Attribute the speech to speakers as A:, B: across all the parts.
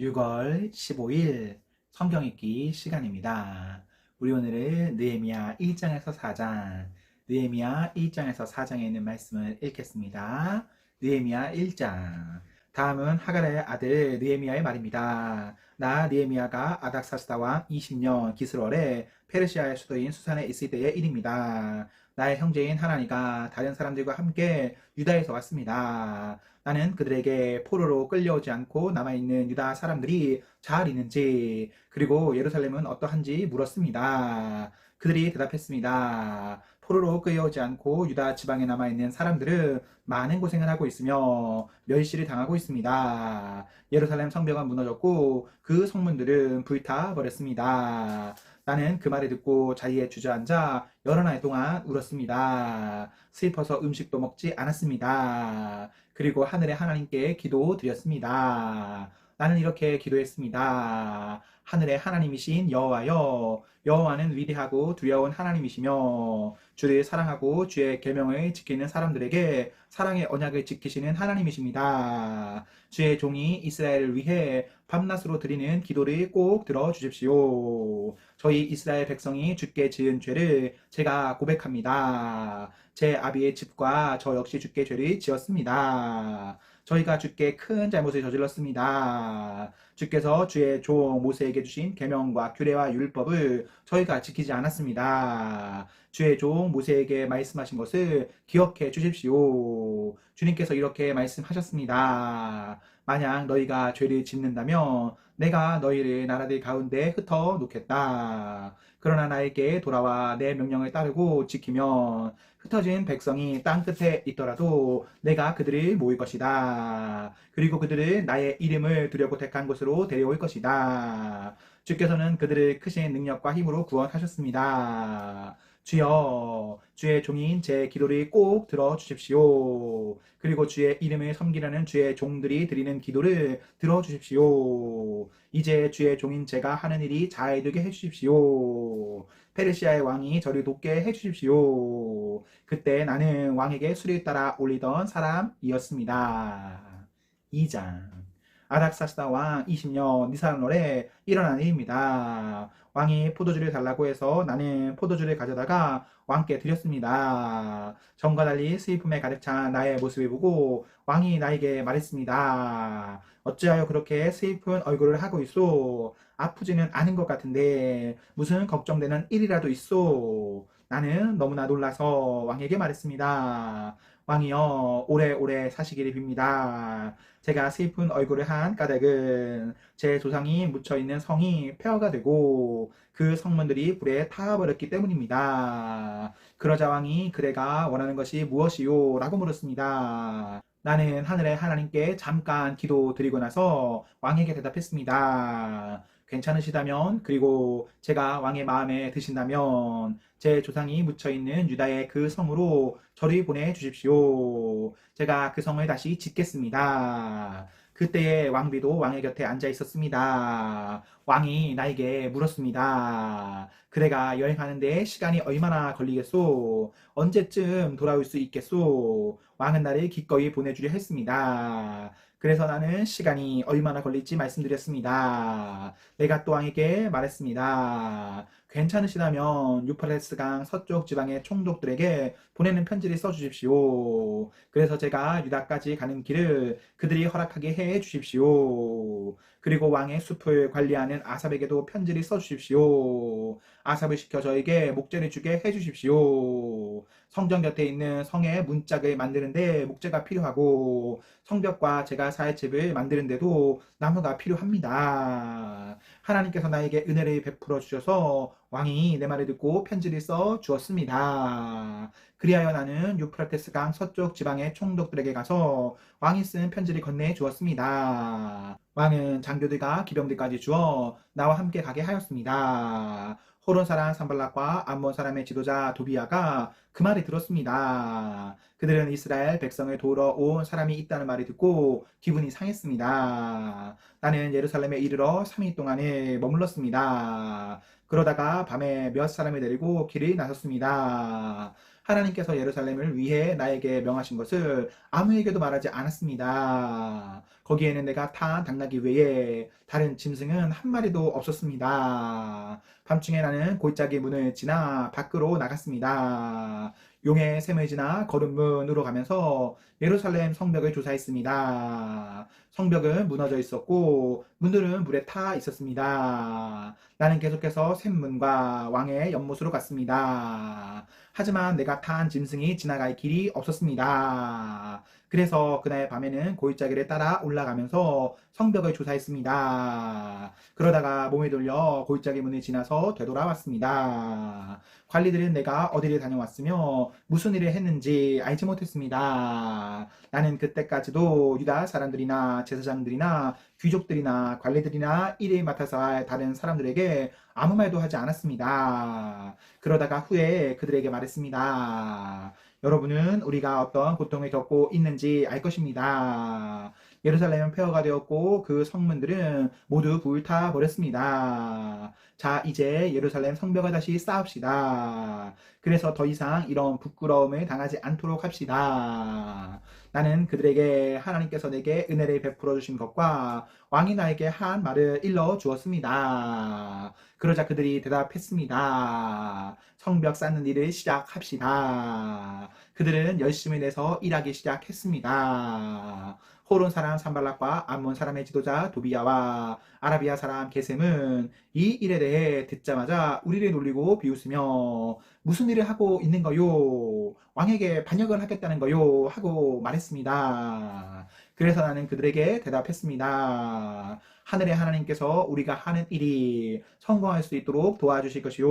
A: 6월 15일 성경 읽기 시간입니다. 우리 오늘은 느헤미야 1장에서 4장, 느헤미야 1장에서 4장에 있는 말씀을 읽겠습니다. 느헤미야 1장. 다음은 하갈의 아들 느헤미야의 말입니다. 나 느헤미야가 아닥사스다 왕 20년 기슬월에 페르시아의 수도인 수산에 있을 때의 일입니다. 나의 형제인 하나니가 다른 사람들과 함께 유다에서 왔습니다. 나는 그들에게 포로로 끌려오지 않고 남아있는 유다 사람들이 잘 있는지, 그리고 예루살렘은 어떠한지 물었습니다. 그들이 대답했습니다. 포로로 끌려오지 않고 유다 지방에 남아있는 사람들은 많은 고생을 하고 있으며 멸시를 당하고 있습니다. 예루살렘 성벽은 무너졌고 그 성문들은 불타 버렸습니다. 나는 그 말을 듣고 자리에 주저앉아 여러 날 동안 울었습니다. 슬퍼서 음식도 먹지 않았습니다. 그리고 하늘의 하나님께 기도드렸습니다. 나는 이렇게 기도했습니다. 하늘의 하나님이신 여호와여, 여호와는 위대하고 두려운 하나님이시며 주를 사랑하고 주의 계명을 지키는 사람들에게 사랑의 언약을 지키시는 하나님이십니다. 주의 종이 이스라엘을 위해 밤낮으로 드리는 기도를 꼭 들어주십시오. 저희 이스라엘 백성이 주께 지은 죄를 제가 고백합니다. 제 아비의 집과 저 역시 주께 죄를 지었습니다. 저희가 주께 큰 잘못을 저질렀습니다. 주께서 주의 종 모세에게 주신 계명과 규례와 율법을 저희가 지키지 않았습니다. 주의 종 모세에게 말씀하신 것을 기억해 주십시오. 주님께서 이렇게 말씀하셨습니다. 만약 너희가 죄를 짓는다면 내가 너희를 나라들 가운데 흩어 놓겠다. 그러나 나에게 돌아와 내 명령을 따르고 지키면 흩어진 백성이 땅 끝에 있더라도 내가 그들을 모을 것이다. 그리고 그들을 나의 이름을 두려고 택한 곳으로 데려올 것이다. 주께서는 그들을 크신 능력과 힘으로 구원하셨습니다. 주여, 주의 종인 제 기도를 꼭 들어주십시오. 그리고 주의 이름을 섬기려는 주의 종들이 드리는 기도를 들어주십시오. 이제 주의 종인 제가 하는 일이 잘 되게 해주십시오. 페르시아의 왕이 저를 돕게 해주십시오. 그때 나는 왕에게 수를 따라 올리던 사람이었습니다. 2장. 아닥사스다 왕 20년 니산월에 일어난 일입니다. 왕이 포도주를 달라고 해서 나는 포도주를 가져다가 왕께 드렸습니다. 전과 달리 슬픔에 가득 찬 나의 모습을 보고 왕이 나에게 말했습니다. 어찌하여 그렇게 슬픈 얼굴을 하고 있소? 아프지는 않은 것 같은데 무슨 걱정되는 일이라도 있소? 나는 너무나 놀라서 왕에게 말했습니다. 왕이여, 오래오래 사시기를 빕니다. 제가 슬픈 얼굴을 한 까닭은 제 조상이 묻혀있는 성이 폐허가 되고 그 성문들이 불에 타버렸기 때문입니다. 그러자 왕이 그대가 원하는 것이 무엇이요? 라고 물었습니다. 나는 하늘의 하나님께 잠깐 기도 드리고 나서 왕에게 대답했습니다. 괜찮으시다면, 그리고 제가 왕의 마음에 드신다면 제 조상이 묻혀있는 유다의 그 성으로 저를 보내주십시오. 제가 그 성을 다시 짓겠습니다. 그때의 왕비도 왕의 곁에 앉아 있었습니다. 왕이 나에게 물었습니다. 그대가 여행하는데 시간이 얼마나 걸리겠소? 언제쯤 돌아올 수 있겠소? 왕은 나를 기꺼이 보내주려 했습니다. 그래서 나는 시간이 얼마나 걸릴지 말씀드렸습니다. 내가 또 왕에게 말했습니다. 괜찮으시다면 유프라테스강 서쪽 지방의 총독들에게 보내는 편지를 써주십시오. 그래서 제가 유다까지 가는 길을 그들이 허락하게 해 주십시오. 그리고 왕의 숲을 관리하는 아삽에게도 편지를 써주십시오. 아삽을 시켜 저에게 목재를 주게 해 주십시오. 성전 곁에 있는 성에 문짝을 만드는데 목재가 필요하고 성벽과 제가 살 집을 만드는데도 나무가 필요합니다. 하나님께서 나에게 은혜를 베풀어 주셔서 왕이 내 말을 듣고 편지를 써 주었습니다. 그리하여 나는 유프라테스 강 서쪽 지방의 총독들에게 가서 왕이 쓴 편지를 건네 주었습니다. 왕은 장교들과 기병들까지 주어 나와 함께 가게 하였습니다. 호론 사람 산발락과 암몬 사람의 지도자 도비아가 그 말을 들었습니다. 그들은 이스라엘 백성을 도우러 온 사람이 있다는 말을 듣고 기분이 상했습니다. 나는 예루살렘에 이르러 3일 동안에 머물렀습니다. 그러다가 밤에 몇 사람을 데리고 길을 나섰습니다. 하나님께서 예루살렘을 위해 나에게 명하신 것을 아무에게도 말하지 않았습니다. 거기에는 내가 탄 당나귀 외에 다른 짐승은 한 마리도 없었습니다. 밤중에 나는 골짜기 문을 지나 밖으로 나갔습니다. 용의 샘을 지나 거름문으로 가면서 예루살렘 성벽을 조사했습니다. 성벽은 무너져 있었고 문들은 물에 타 있었습니다. 나는 계속해서 샘문과 왕의 연못으로 갔습니다. 하지만 내가 탄 짐승이 지나갈 길이 없었습니다. 그래서 그날 밤에는 골짜기를 따라 올라가면서 성벽을 조사했습니다. 그러다가 몸을 돌려 골짜기 문을 지나서 되돌아왔습니다. 관리들은 내가 어디를 다녀왔으며 무슨 일을 했는지 알지 못했습니다. 나는 그때까지도 유다 사람들이나 제사장들이나 귀족들이나 관리들이나 일을 맡아서 할 다른 사람들에게 아무 말도 하지 않았습니다. 그러다가 후에 그들에게 말했습니다. 여러분은 우리가 어떤 고통을 겪고 있는지 알 것입니다. 예루살렘은 폐허가 되었고 그 성문들은 모두 불타 버렸습니다. 자, 이제 예루살렘 성벽을 다시 쌓읍시다. 그래서 더 이상 이런 부끄러움을 당하지 않도록 합시다. 나는 그들에게 하나님께서 내게 은혜를 베풀어 주신 것과 왕이 나에게 한 말을 일러 주었습니다. 그러자 그들이 대답했습니다. 성벽 쌓는 일을 시작합시다. 그들은 열심히 내서 일하기 시작했습니다. 호론 사람 산발락과 암몬 사람의 지도자 도비야와 아라비아 사람 게셈은 이 일에 대해 듣자마자 우리를 놀리고 비웃으며 무슨 일을 하고 있는 거요? 왕에게 반역을 하겠다는 거요? 하고 말했습니다. 그래서 나는 그들에게 대답했습니다. 하늘의 하나님께서 우리가 하는 일이 성공할 수 있도록 도와주실 것이요.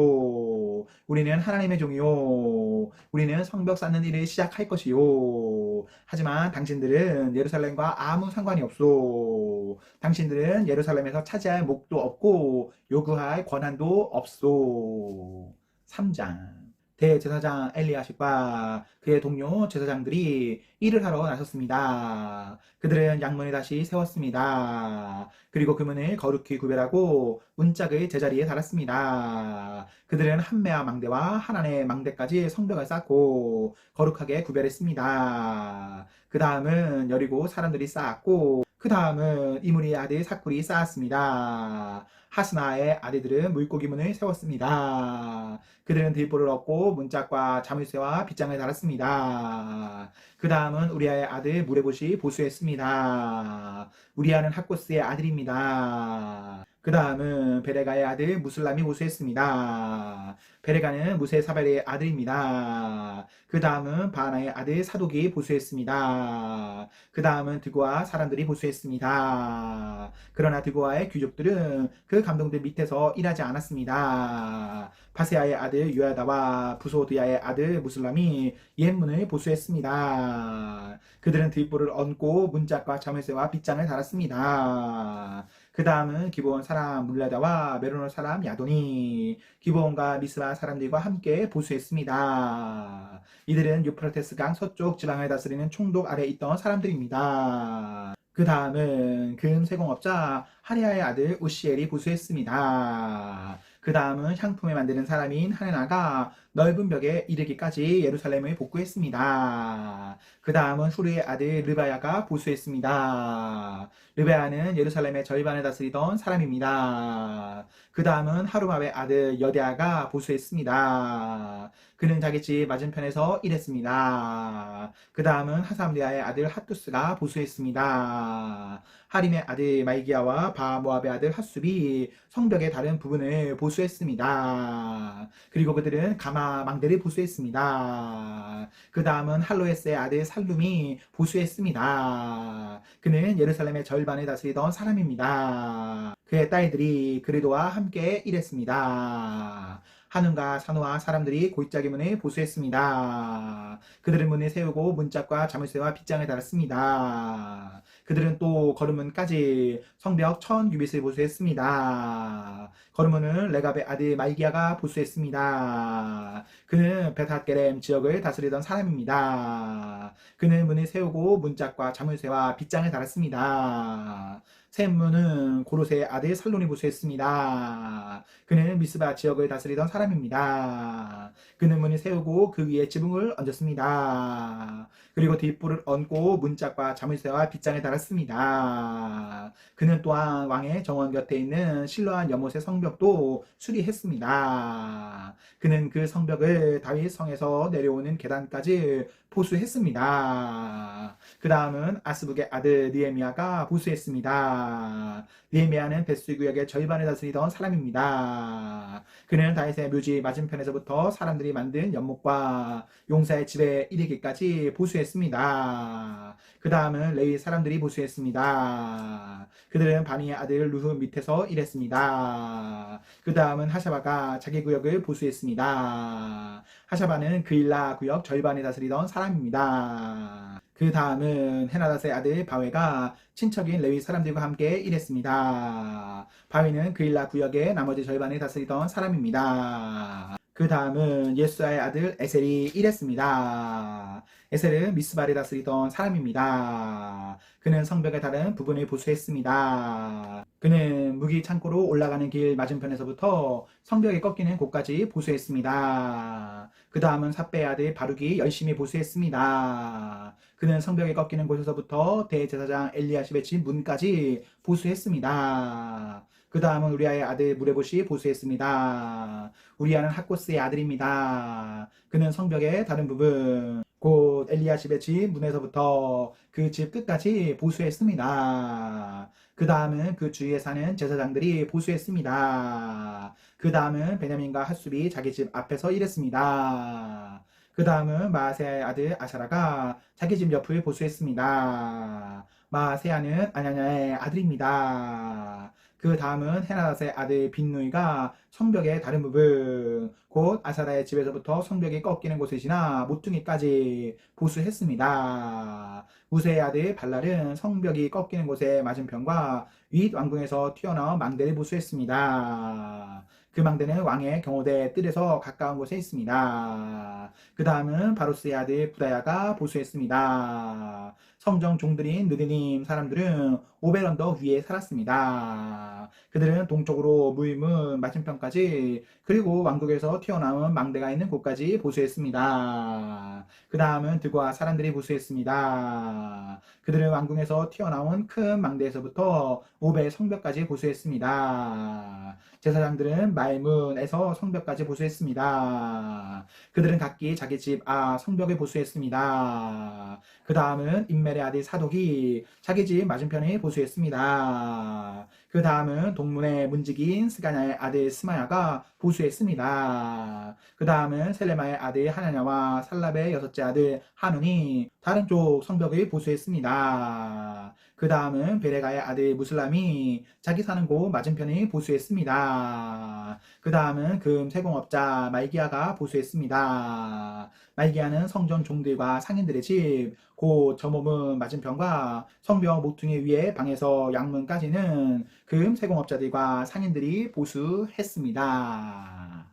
A: 우리는 하나님의 종이요. 우리는 성벽 쌓는 일을 시작할 것이요. 하지만 당신들은 예루살렘과 아무 상관이 없소. 당신들은 예루살렘에서 차지할 몫도 없고 요구할 권한도 없소. 3장. 대제사장 엘리야십과 그의 동료 제사장들이 일을 하러 나섰습니다. 그들은 양문을 다시 세웠습니다. 그리고 그 문을 거룩히 구별하고 문짝을 제자리에 달았습니다. 그들은 한 매와 망대와 한 안의 망대까지 성벽을 쌓고 거룩하게 구별했습니다. 그 다음은 여리고 사람들이 쌓았고 그 다음은 이므리의 아들 삭굴이 쌓았습니다. 하스나의 아들들은 물고기 문을 세웠습니다. 그들은 들보를 얻고 문짝과 자물쇠와 빗장을 달았습니다. 그 다음은 우리아의 아들 무레봇이 보수했습니다. 우리아는 학고스의 아들입니다. 그 다음은 베레가의 아들 무슬람이 보수했습니다. 베레가는 무세 사벨의 아들입니다. 그 다음은 바하나의 아들 사독이 보수했습니다. 그 다음은 드고아 사람들이 보수했습니다. 그러나 드고아의 귀족들은 그 감독들 밑에서 일하지 않았습니다. 바세아의 아들 요야다와 부소드야의 아들 무슬람이 옛문을 보수했습니다. 그들은 뒷불을 얹고 문짝과 자물쇠와 빗장을 달았습니다. 그 다음은 기브온 사람 물라다와 메로노 사람 야돈이 기브온과 미스바 사람들과 함께 보수했습니다. 이들은 유프라테스 강 서쪽 지방을 다스리는 총독 아래 있던 사람들입니다. 그 다음은 금세공업자 하리아의 아들 우시엘이 보수했습니다. 그 다음은 향품을 만드는 사람인 하네나가 넓은 벽에 이르기까지 예루살렘을 복구했습니다. 그 다음은 후르의 아들 르바야가 보수했습니다. 르바야는 예루살렘의 절반을 다스리던 사람입니다. 그 다음은 하루마의 아들 여대아가 보수했습니다. 그는 자기 집 맞은편에서 일했습니다. 그 다음은 하삼리아의 아들 핫투스가 보수했습니다. 하림의 아들 마이기야와 바모압의 아들 핫숲이 성벽의 다른 부분을 보수했습니다. 그리고 그들은 가마 망대를 보수했습니다. 그 다음은 할로에스의 아들 살룸이 보수했습니다. 그는 예루살렘의 절반을 다스리던 사람입니다. 그의 딸들이 그리도와 함께 일했습니다. 한움과 산호와 사람들이 골짜기 문을 보수했습니다. 그들은 문을 세우고 문짝과 자물쇠와 빗장을 달았습니다. 그들은 또 거름문까지 성벽 1000규빗을 보수했습니다. 거름문은 레갑의 아들 말기야가 보수했습니다. 그는 베닷게렘 지역을 다스리던 사람입니다. 그는 문을 세우고 문짝과 자물쇠와 빗장을 달았습니다. 셈무는 고로세의 아들 살론이 보수했습니다. 그는 미스바 지역을 다스리던 사람입니다. 그는 문을 세우고 그 위에 지붕을 얹었습니다. 그리고 뒷불을 얹고 문짝과 자물쇠와 빗장을 달았습니다. 그는 또한 왕의 정원 곁에 있는 실로한 연못의 성벽도 수리했습니다. 그는 그 성벽을 다윗 성에서 내려오는 계단까지 보수했습니다. 그 다음은 아스북의 아들 느헤미야가 보수했습니다. 느헤미야는 벳수 구역의 절반을 다스리던 사람입니다. 그는 다윗의 묘지 맞은편에서부터 사람들이 만든 연못과 용사의 집에 이르기까지 보수했습니다. 그 다음은 레위 사람들이 보수했습니다. 그들은 바니의 아들 루후 밑에서 일했습니다. 그 다음은 하샤바가 자기 구역을 보수했습니다. 하샤바는 그일라 구역 절반을 다스리던 사람입니다. 그 다음은 헤나닷의 아들 바웨가 친척인 레위 사람들과 함께 일했습니다. 바웨는 그일라 구역의 나머지 절반을 다스리던 사람입니다. 그 다음은 예수아의 아들 에셀이 일했습니다. 에셀은 미스바를 다스리던 사람입니다. 그는 성벽의 다른 부분을 보수했습니다. 그는 무기 창고로 올라가는 길 맞은편에서부터 성벽이 꺾이는 곳까지 보수했습니다. 그 다음은 삽배의 아들 바룩이 열심히 보수했습니다. 그는 성벽이 꺾이는 곳에서부터 대제사장 엘리야십의 집 문까지 보수했습니다. 그 다음은 우리아의 아들 무레봇이 보수했습니다. 우리아는 학고스의 아들입니다. 그는 성벽의 다른 부분, 곧 엘리야십의 집 문에서부터 그 집 끝까지 보수했습니다. 그 다음은 그 주위에 사는 제사장들이 보수했습니다. 그 다음은 베냐민과 핫숲이 자기 집 앞에서 일했습니다. 그 다음은 마아세아의 아들 아사라가 자기 집 옆을 보수했습니다. 마아세아는 아냐냐의 아들입니다. 그 다음은 헤나닷의 아들 빈누이가 성벽의 다른 부분, 곧 아사라의 집에서부터 성벽이 꺾이는 곳을 지나 모퉁이까지 보수했습니다. 우세의 아들 발랄은 성벽이 꺾이는 곳의 맞은편과 윗 왕궁에서 튀어나온 망대를 보수했습니다. 그 망대는 왕의 경호대 뜰에서 가까운 곳에 있습니다. 그 다음은 바로스의 아들 부다야가 보수했습니다. 성정 종들인 느드님 사람들은 오벨언더 위에 살았습니다. 그들은 동쪽으로 무임문 맞은편까지 그리고 왕국에서 튀어나온 망대가 있는 곳까지 보수했습니다. 그 다음은 드과 사람들이 보수했습니다. 그들은 왕궁에서 튀어나온 큰 망대에서부터 오벨 성벽까지 보수했습니다. 제사장들은 말문에서 성벽까지 보수했습니다. 그들은 각기 자기 집 성벽을 보수했습니다. 그 다음은 인멜의 아들 사독이 자기 집 맞은편에 보수했습니다. 그 다음은 동문의 문지기인 스가냐의 아들 스마야가 보수했습니다. 그 다음은 셀레마의 아들 하나냐와 살랍의 여섯째 아들 하눈이 다른 쪽 성벽을 보수했습니다. 그 다음은 베레가의 아들 무슬람이 자기 사는 곳 맞은편을 보수했습니다. 그 다음은 금 세공업자 말기야가 보수했습니다. 말기야는 성전 종들과 상인들의 집, 곧 저 몸은 맞은편과 성벽 모퉁이 위에 방에서 양문까지는 금 세공업자들과 상인들이 보수했습니다.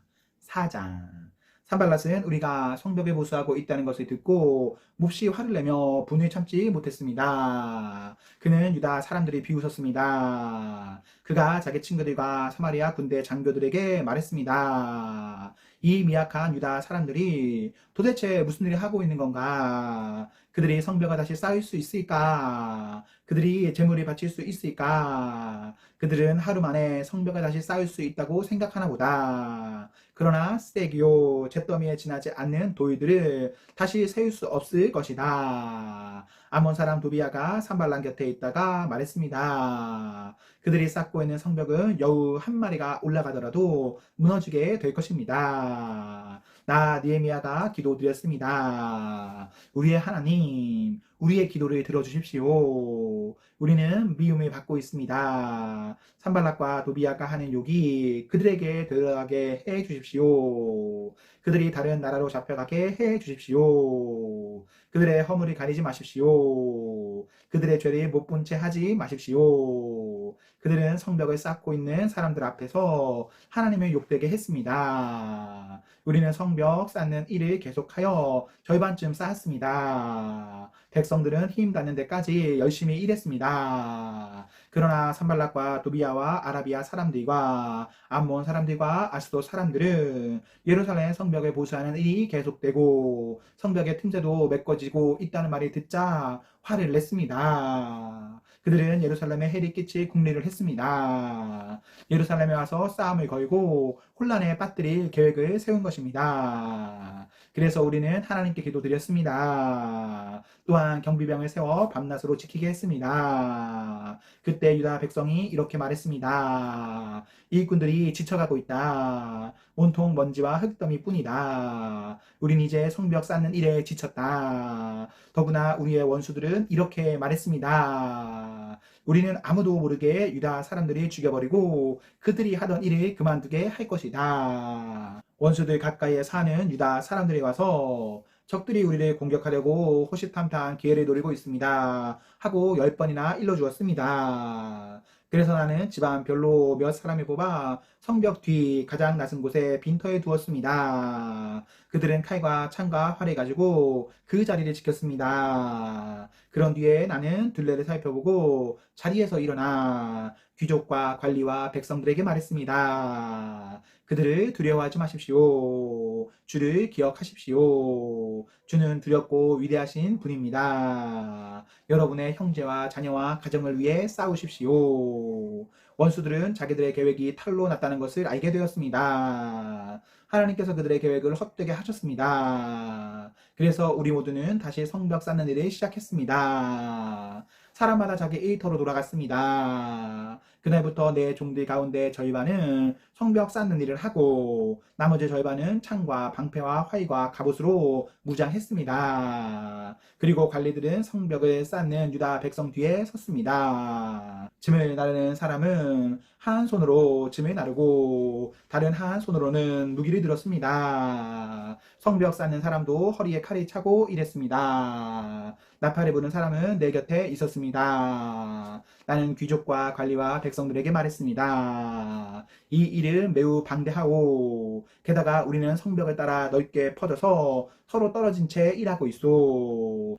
A: 4장. 산발랏은 우리가 성벽에 보수하고 있다는 것을 듣고 몹시 화를 내며 분을 참지 못했습니다. 그는 유다 사람들이 비웃었습니다. 그가 자기 친구들과 사마리아 군대 장교들에게 말했습니다. 이 미약한 유다 사람들이 도대체 무슨 일을 하고 있는 건가? 그들이 성벽을 다시 쌓을 수 있을까? 그들이 재물을 바칠 수 있을까? 그들은 하루 만에 성벽을 다시 쌓을 수 있다고 생각하나 보다. 그러나 스테기오 잿더미에 지나지 않는 돌들을 다시 세울 수 없을 것이다. 아몬 사람 도비아가 산발란 곁에 있다가 말했습니다. 그들이 쌓고 있는 성벽은 여우 한 마리가 올라가더라도 무너지게 될 것입니다. 나 느헤미야가 기도드렸습니다. 우리의 하나님, 우리의 기도를 들어주십시오. 우리는 미움을 받고 있습니다. 산발락과 도비아가 하는 욕이 그들에게 들어가게 해 주십시오. 그들이 다른 나라로 잡혀가게 해 주십시오. 그들의 허물을 가리지 마십시오. 그들의 죄를 못 본 채 하지 마십시오. 그들은 성벽을 쌓고 있는 사람들 앞에서 하나님을 욕되게 했습니다. 우리는 성벽 쌓는 일을 계속하여 절반쯤 쌓았습니다. 백성들은 힘 닿는 데까지 열심히 일했습니다. 그러나 산발락과 도비아와 아라비아 사람들과 암몬 사람들과 아스도 사람들은 예루살렘 성벽을 보수하는 일이 계속되고 성벽의 틈새도 메꿔지고 있다는 말을 듣자 화를 냈습니다. 그들은 예루살렘에 해를 끼칠 궁리를 했습니다. 예루살렘에 와서 싸움을 걸고 혼란에 빠뜨릴 계획을 세운 것입니다. 그래서 우리는 하나님께 기도드렸습니다. 또한 경비병을 세워 밤낮으로 지키게 했습니다. 그때 유다 백성이 이렇게 말했습니다. 일꾼들이 지쳐가고 있다. 온통 먼지와 흙더미뿐이다. 우린 이제 성벽 쌓는 일에 지쳤다. 더구나 우리의 원수들은 이렇게 말했습니다. 우리는 아무도 모르게 유다 사람들이 죽여버리고 그들이 하던 일을 그만두게 할 것이다. 원수들 가까이에 사는 유다 사람들이 와서 적들이 우리를 공격하려고 호시탐탐 기회를 노리고 있습니다. 하고 10번이나 일러주었습니다. 그래서 나는 집안 별로 몇 사람을 뽑아 성벽 뒤 가장 낮은 곳에 빈터에 두었습니다. 그들은 칼과 창과 활을 가지고 그 자리를 지켰습니다. 그런 뒤에 나는 둘레를 살펴보고 자리에서 일어나 귀족과 관리와 백성들에게 말했습니다. 그들을 두려워하지 마십시오. 주를 기억하십시오. 주는 두렵고 위대하신 분입니다. 여러분의 형제와 자녀와 가정을 위해 싸우십시오. 원수들은 자기들의 계획이 탈로 났다는 것을 알게 되었습니다. 하나님께서 그들의 계획을 헛되게 하셨습니다. 그래서 우리 모두는 다시 성벽 쌓는 일을 시작했습니다. 사람마다 자기 일터로 돌아갔습니다. 그날부터 내 종들 가운데 절반은 성벽 쌓는 일을 하고 나머지 절반은 창과 방패와 활과 갑옷으로 무장했습니다. 그리고 관리들은 성벽을 쌓는 유다 백성 뒤에 섰습니다. 짐을 나르는 사람은 한 손으로 짐을 나르고 다른 한 손으로는 무기를 들었습니다. 성벽 쌓는 사람도 허리에 칼을 차고 일했습니다. 나팔을 부는 사람은 내 곁에 있었습니다. 나는 귀족과 관리와 백성들에게 말했습니다. 이 일은 매우 방대하고 게다가 우리는 성벽을 따라 넓게 퍼져서 서로 떨어진 채 일하고 있어.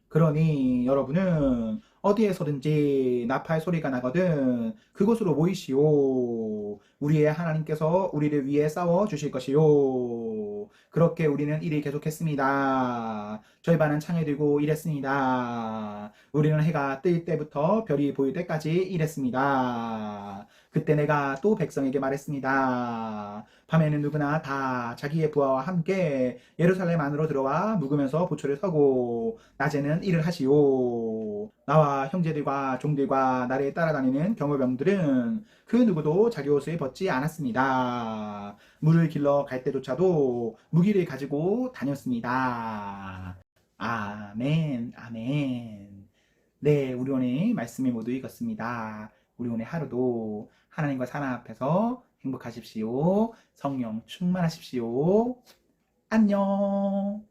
A: 그러니 여러분은 어디에서든지 나팔 소리가 나거든 그곳으로 모이시오. 우리의 하나님께서 우리를 위해 싸워 주실 것이요. 그렇게 우리는 일을 계속했습니다. 절반은 창을 들고 일했습니다. 우리는 해가 뜰 때부터 별이 보일 때까지 일했습니다. 그때 내가 또 백성에게 말했습니다. 밤에는 누구나 다 자기의 부하와 함께 예루살렘 안으로 들어와 묵으면서 보초를 서고 낮에는 일을 하시오. 나와 형제들과 종들과 나를 따라다니는 경호병들은 그 누구도 자기 옷을 벗지 않았습니다. 물을 길러 갈 때조차도 무기를 가지고 다녔습니다. 아멘, 아멘. 네, 우리 오늘 말씀을 모두 읽었습니다. 우리 오늘 하루도 하나님과 사랑 앞에서 행복하십시오. 성령 충만하십시오. 안녕.